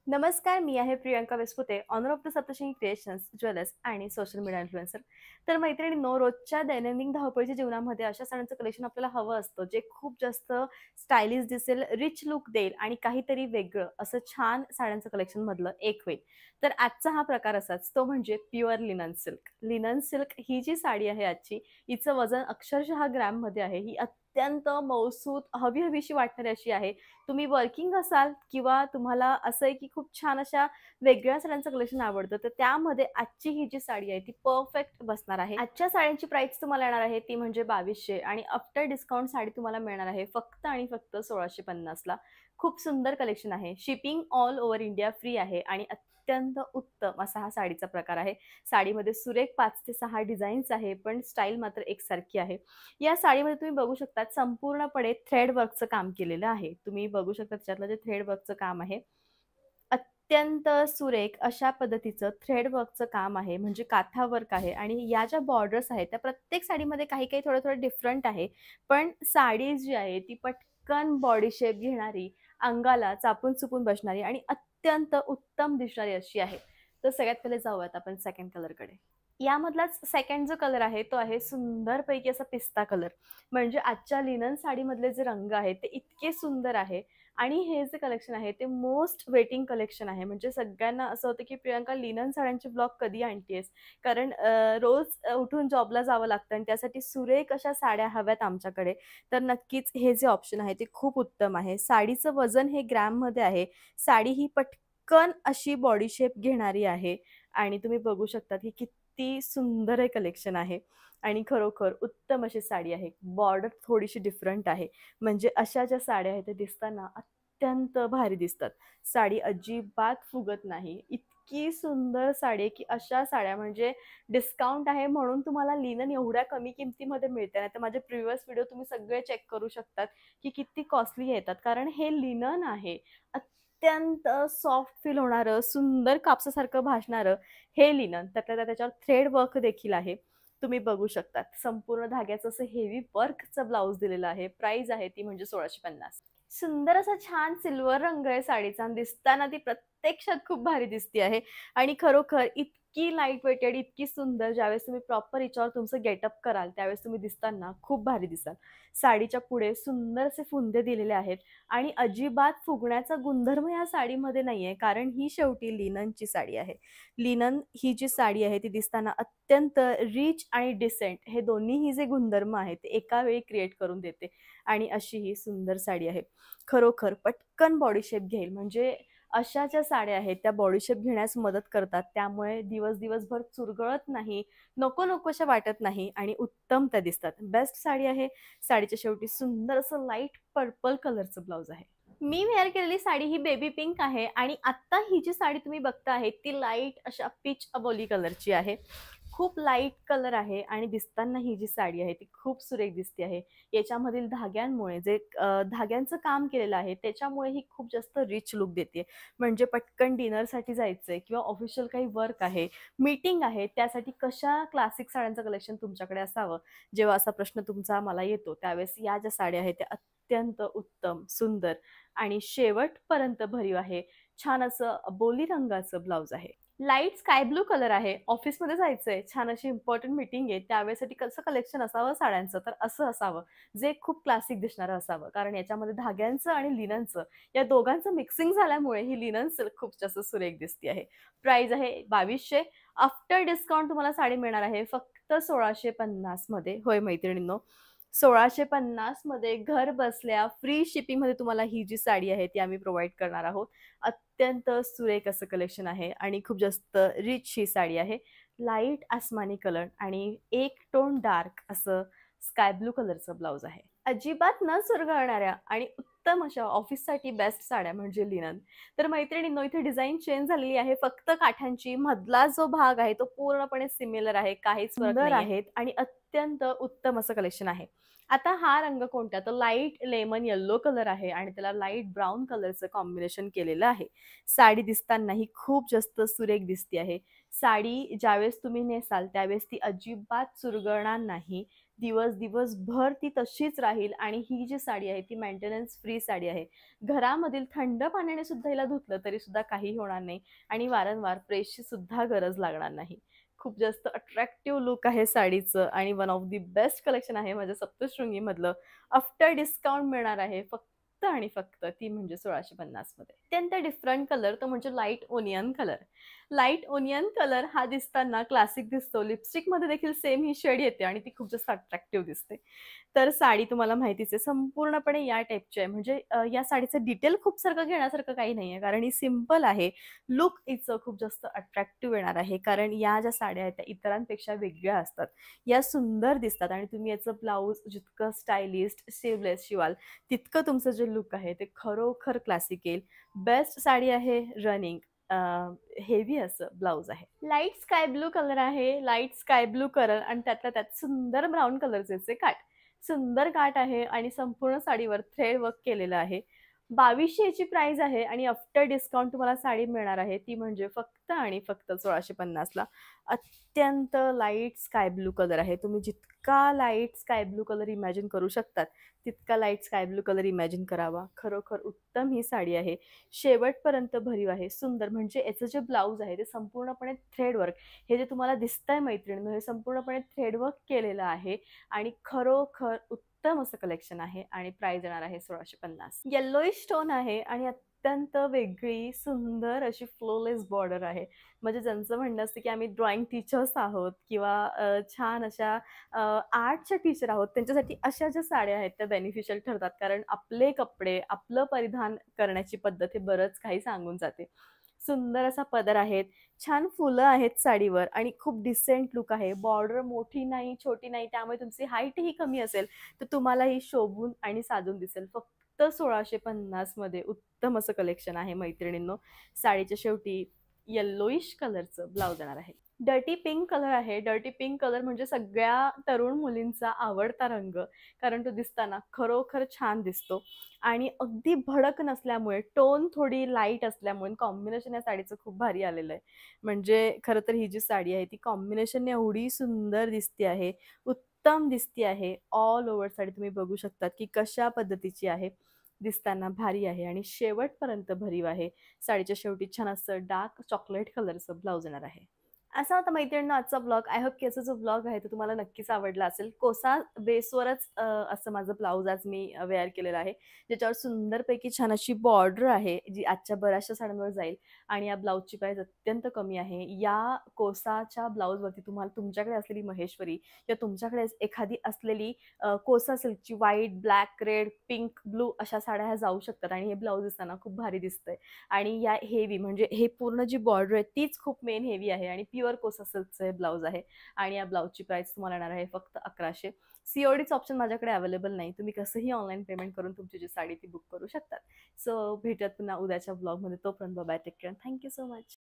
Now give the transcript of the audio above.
नमस्कार, मी आहे Priyanka Vespute, owner of the Saptashrungi creations, jewellers आणि सोशल मीडिया इन्फ्लुएन्सर. तर मैत्रिणींनो, रोजच्या दैनंदिन धावपळीच्या जीवनामध्ये अशा साड्यांचं कलेक्शन आपल्याला हवं असतं, जे खूप जास्त स्टायलिश दिसेल, रिच लुक देईल आणि काहीतरी वेगळं असं छान साड्यांचं कलेक्शनमधलं एक होईल. तर आजचा हा प्रकार असाच, तो म्हणजे pure linen silk. Linen silk ही जी साडी आहे आजची, हिचं वजन अक्षरशः ग्रॅममध्ये आहे. ही अत्यंत मऊसूत, हवी-हवीशी वाटणारी अशी आहे. तुम्ही वर्किंग असाल किंवा तुम्हाला असं आहे की खूप छान अशा वेगळ्या साड्यांचं कलेक्शन आवडतं, तर त्यामध्ये आजची ही जी साडी आहे ती परफेक्ट बसणार आहे. आजच्या साड्यांची प्राइस तुम्हाला येणार आहे ती म्हणजे 2200 आणि आफ्टर डिस्काउंट साडी तुम्हाला मिळणार आहे फक्त आणि फक्त 1650 ला. खूप सुंदर कलेक्शन आहे. Shipping all over India free आहे आणि अत्यंत उत्तम असा हा साडीचा प्रकार आहे. साडीमध्ये सुरेख 5 ते 6 डिझाईन्स आहे, पण स्टाईल मात्र एकसारखी आहे. या साडीमध्ये तुम्ही बघू शकता संपूर्णपणे थ्रेड वर्कचं काम केलेलं आहे. तुम्ही बघू शकता त्याच्यातलं जे थ्रेड वर्कचं काम आहे, अत्यंत सुरेख अशा पद्धतीचं थ्रेड वर्कचं काम आहे. म्हणजे काथा वर्क आहे आणि या ज्या बॉर्डर्स आहेत त्या प्रत्येक साडीमध्ये काही-काही थोडं-थोडं डिफरंट आहे. पण साडी जी आहे ती पटकन बॉडी शेप घेणारी, अंगाला चापून-चुपून बसणारी आणि अत्यंत उत्तम दिसणारी अशी आहे. तर सगळ्यात पहिले जाऊयात आपण सेकंड कलरकडे. यामधलाच सेकंड जो कलर आहे तो आहे सुंदरपैकी असा पिस्ता कलर. म्हणजे आजच्या लिनन साडीमधले जे रंग आहेत ते इतके सुंदर आहे आणि हे जे कलेक्शन आहे ते मोस्ट वेटिंग कलेक्शन आहे. म्हणजे सगळ्यांना असं होतं की प्रियंका लिनन साड्यांचे ब्लॉग कधी आणतीयेस? कारण रोज उठून जॉबला जावं लागतं आणि त्यासाठी सुरेख अशा साड्या हव्यात आमच्याकडे. तर नक्कीच हे जे ऑप्शन आहे ते खूप उत्तम आहे. साडीचं वजन हे ग्रॅममध्ये आहे. साडी ही पटकन अशी बॉडी शेप घेणारी आहे आणि तुम्ही बघू शकता की किती सुंदर हे कलेक्शन आहे आणि खरोखर उत्तम अशी साडी आहे. बॉर्डर थोडीशी डिफरंट आहे. म्हणजे अशा ज्या साड्या आहेत त्या दिसताना अत्यंत भारी दिसतात. साडी अजिबात फुगत नाही. इतकी सुंदर साडी आहे, की अशा साड्या म्हणजे डिस्काउंट आहे म्हणून तुम्हाला लिनन एवढ्या कमी किमतीमध्ये मिळते. नाहीतर माझे प्रिव्हियस व्हिडिओ तुम्ही सगळे चेक करू शकतात, की किती कॉस्टली येतात. कारण हे लिनन आहे. अत्यंत सॉफ्ट फील होणारं, सुंदर कापसासारखं भासणारं हे लिनन. त्यातल्या त्यात त्याच्यावर थ्रेड वर्क देखील आहे. तुम्ही बघू शकतात. संपूर्ण धाग्याचं असं हेवी वर्कचं ब्लाउज दिलेलं आहे. प्राईस आहे ती म्हणजे 1650. सुंदर असा छान सिल्वर रंग आहे साडीचा आणि दिसताना ती प्रत्यक्षात खूप भारी दिसती आहे आणि खरोखर इतकी लाईट वेटेड, इतकी सुंदर ज्यावेळेस तुम्ही प्रॉपर हिच्यावर तुमचं गेटअप कराल, त्यावेळेस तुम्ही दिसताना खूप भारी दिसाल. साडीच्या पुढे सुंदर असे फुंदे दिलेले आहेत आणि अजिबात फुगण्याचा गुणधर्म या साडीमध्ये नाहीये, कारण ही शेवटी लिननची साडी आहे. लिनन ही जी साडी आहे ती दिसताना अत्यंत रिच आणि डिसेंट हे दोन्हीही जे गुणधर्म आहेत ते एका वेळी क्रिएट करून देते आणि अशी ही सुंदर साडी आहे. खरोखर पटकन बॉडी शेप घेईल म्हणजे अशा ज्या साड्या आहेत त्या बॉडी शेप घेण्यास मदत करतात. त्यामुळे दिवसभर चुरगळत नाही, नको-नकोशा वाटत नाही आणि उत्तम त्या दिसतात. बेस्ट साडी आहे. साडीच्या शेवटी सुंदर असं लाईट पर्पल कलरचं ब्लाउज आहे. मी वेअर केलेली साडी ही बेबी पिंक आहे आणि आत्ता ही जी साडी तुम्ही बघता आहे ती लाईट अशा पीच अबोली कलरची आहे. खूप लाईट कलर आहे आणि दिसताना ही जी साडी आहे ती खूप सुरेख दिसते आहे. याच्यामधील धाग्यांमुळे जे धाग्यांचं काम केलेलं आहे त्याच्यामुळे ही खूप जास्त रिच लूक देते. म्हणजे पटकन डिनरसाठी जायचंय किंवा ऑफिशियल काही वर्क आहे, मीटिंग आहे, त्यासाठी कशा क्लासिक साड्यांचं कलेक्शन तुमच्याकडे असावं, जेव्हा असा प्रश्न तुमचा मला येतो, त्यावेळेस या ज्या साड्या आहेत त्या अत्यंत उत्तम, सुंदर आणि शेवटपर्यंत भरीव आहे. छान असं बोली रंगाचं ब्लाउज आहे. लाईट स्काय ब्लू कलर आहे. ऑफिसमध्ये जायचंय, छान अशी इम्पोर्टंट मीटिंग आहे, त्यावेळेसाठी कसं कलेक्शन असावं साड्यांचं, तर असं असावं, जे खूप क्लासिक दिसणारं असावं. कारण याच्यामध्ये धाग्यांचं आणि लिननचं या दोघांचं मिक्सिंग झाल्यामुळे ही लिनन सिल्क खूप जास्त सुरेख दिसते आहे. प्राईस आहे 2200. आफ्टर डिस्काउंट तुम्हाला साडी मिळणार आहे फक्त 1650 मध्ये. होय मैत्रिणींनो, 1650 मध्ये घर बसल्या फ्री शिपिंगमध्ये तुम्हाला ही जी साडी आहे ती आम्ही प्रोव्हाईड करणार आहोत. अत्यंत सुरेख असं कलेक्शन आहे आणि खूप जास्त रिच ही साडी आहे. लाईट आसमानी कलर आणि एक टोन डार्क असं स्काय ब्लू कलरचं ब्लाउज आहे. अजिबात न चुरगळणाऱ्या आणि उत्तम अशा ऑफिससाठी बेस्ट साड्या म्हणजे लिनन. तर मैत्रिणींनो, इथे डिझाइन चेंज झालेली आहे. फक्त काठांची मधला जो भाग आहे तो पूर्णपणे सिमिलर आहे. काहीच फरक नाहीये. आहेत आणि अत्यंत उत्तम असं कलेक्शन आहे. आता हा रंग कोणता? तर लाईट लेमन येल्लो कलर आहे आणि त्याला लाईट ब्राउन कलरचं कॉम्बिनेशन केलेलं आहे. साडी दिसतानाही खूप जास्त सुरेख दिसते आहे. साडी ज्यावेळेस तुम्ही नेसाल त्यावेळेस ती अजिबात चुरगळणार नाही. दिवसभर ती तशीच राहील आणि ही जी साडी आहे ती मेंटेनन्स फ्री साडी आहे. घरामधील थंड पाण्याने सुद्धा हिला धुतलं तरी सुद्धा काही होणार नाही आणि वारंवार प्रेसची सुद्धा गरज लागणार नाही. खूप जास्त अट्रॅक्टिव्ह लूक आहे साडीचं आणि one of the best collection आहे माझ्या सप्तशृंगीमधलं. आफ्टर डिस्काउंट मिळणार आहे फक्त आणि फक्त ती म्हणजे 1650 मध्ये. अत्यंत डिफरंट कलर तो म्हणजे light onion colour. Light onion colour हा दिसताना क्लासिक दिसतो. लिपस्टिकमध्ये देखील सेम ही शेड येते आणि ती खूप जास्त अट्रॅक्टिव्ह दिसते. तर साडी तुम्हाला माहितीच आहे संपूर्णपणे या टाईपची आहे. म्हणजे या साडीचं डिटेल खूप सारखं घेण्यासारखं काही नाहीये. कारण ही सिंपल आहे. लूक हिचं खूप जास्त अट्रॅक्टिव्ह येणार आहे. कारण या ज्या साड्या आहेत त्या इतरांपेक्षा वेगळ्या असतात. या सुंदर दिसतात आणि तुम्ही याचं ब्लाउज जितकं स्टायलिस्ट, स्लीवलेस शिवाल तितकं तुमचं जे लूक आहे ते खरोखर क्लासिक येईल. बेस्ट साडी आहे रनिंग. हेवी असं ब्लाउज आहे. लाईट स्काय ब्लू कलर आहे. लाईट स्काय ब्लू कलर आणि त्यातल्या त्यात सुंदर ब्राउन कलरचे काठ. सुंदर काठ आहे आणि संपूर्ण साडीवर थ्रेड वर्क केलेलं आहे. 2200 ची प्राइस आहे आणि आफ्टर डिस्काउंट तुम्हाला साडी मिळणार आहे ती म्हणजे फक्त आणि फक्त 1650 ला. अत्यंत लाईट स्काय ब्लू कलर आहे. तुम्ही जितका light sky blue colour imagine करू शकतात तितका light sky blue colour imagine करावा. खरोखर उत्तम ही साडी आहे. शेवटपर्यंत भरीव आहे. सुंदर म्हणजे याचं जे ब्लाउज आहे ते संपूर्णपणे थ्रेड वर्क, हे जे तुम्हाला दिसतंय मैत्रिणींनो, हे संपूर्णपणे थ्रेड वर्क केलेलं आहे आणि खरोखर उत्तम असं कलेक्शन आहे आणि प्राइस येणार आहे 1650. येल्लोइश टोन आहे आणि अत्यंत वेगळी सुंदर अशी फ्लोलेस बॉर्डर आहे. म्हणजे ज्यांचं म्हणणं असतं की आम्ही ड्रॉइंग टीचर्स आहोत किंवा छान अशा आर्टच्या टीचर आहोत, त्यांच्यासाठी अशा ज्या साड्या आहेत त्या बेनिफिशियल ठरतात. कारण आपले कपडे, आपलं परिधान करण्याची पद्धत हे बरंच काही सांगून जाते. सुंदर असा पदर आहेत, छान फुलं आहेत साडीवर आणि खूप डिसेंट लूक आहे. बॉर्डर मोठी नाही, छोटी नाही, त्यामुळे तुमची हाईटही कमी असेल तर तुम्हाला ही शोभून आणि साजून दिसेल. फक्त 1650 मध्ये उत्तम असं कलेक्शन आहे मैत्रिणींनो. साडीच्या शेवटी येल्लोइश कलरचं ब्लाउज येणार आहे. डर्टी पिंक कलर आहे. डर्टी पिंक कलर म्हणजे सगळ्या तरुण मुलींचा आवडता रंग. कारण तो दिसताना खरोखर छान दिसतो आणि अगदी भडक नसल्यामुळे, टोन थोडी लाईट असल्यामुळे कॉम्बिनेशन या साडीचं खूप भारी आलेलं आहे. म्हणजे खरं तर ही जी साडी आहे ती कॉम्बिनेशनने एवढी सुंदर दिसते आहे, उत्तम दिसते आहे. ऑल ओव्हर साडी तुम्ही बघू शकतात की कशा पद्धतीची आहे. दिसताना भारी आहे आणि शेवटपर्यंत भरीव आहे. साडीच्या शेवटी छान असं डार्क चॉकलेट कलरचं ब्लाउज येणार आहे. असा होता मैत्रिणींनो आजचा ब्लॉग. आय होप की असा जो ब्लॉग आहे तो तुम्हाला नक्कीच आवडला असेल. कोसा बेसवरच असं माझं ब्लाउज आज मी वेअर केलेलं आहे. ज्याच्यावर सुंदरपैकी छान अशी बॉर्डर आहे, जी आजच्या बऱ्याचशा साड्यांवर जाईल आणि या ब्लाउजची प्राईस अत्यंत कमी आहे. या कोसाच्या ब्लाउजवरती तुम्हाला तुमच्याकडे असलेली महेश्वरी किंवा तुमच्याकडे एखादी असलेली कोसा सिल्कची white, black, red, pink, blue अशा साड्या ह्या जाऊ शकतात आणि हे ब्लाउज दिसताना खूप भारी दिसतंय. आणि या हेवी म्हणजे हे पूर्ण जी बॉर्डर आहे तीच खूप मेन हेवी आहे आणि प्युअर कोसा सिल्कचं हे ब्लाउज आहे आणि या ब्लाउजची प्राइस तुम्हाला येणार आहे फक्त 1100. सीओडीचं ऑप्शन माझ्याकडे अवेलेबल नाही. तुम्ही कसंही ऑनलाईन पेमेंट करून तुमची जी साडी ती बुक करू शकतात. सो भेटूयात पुन्हा उद्याच्या ब्लॉगमध्ये. तोपर्यंत bye, take care. Thank you so much.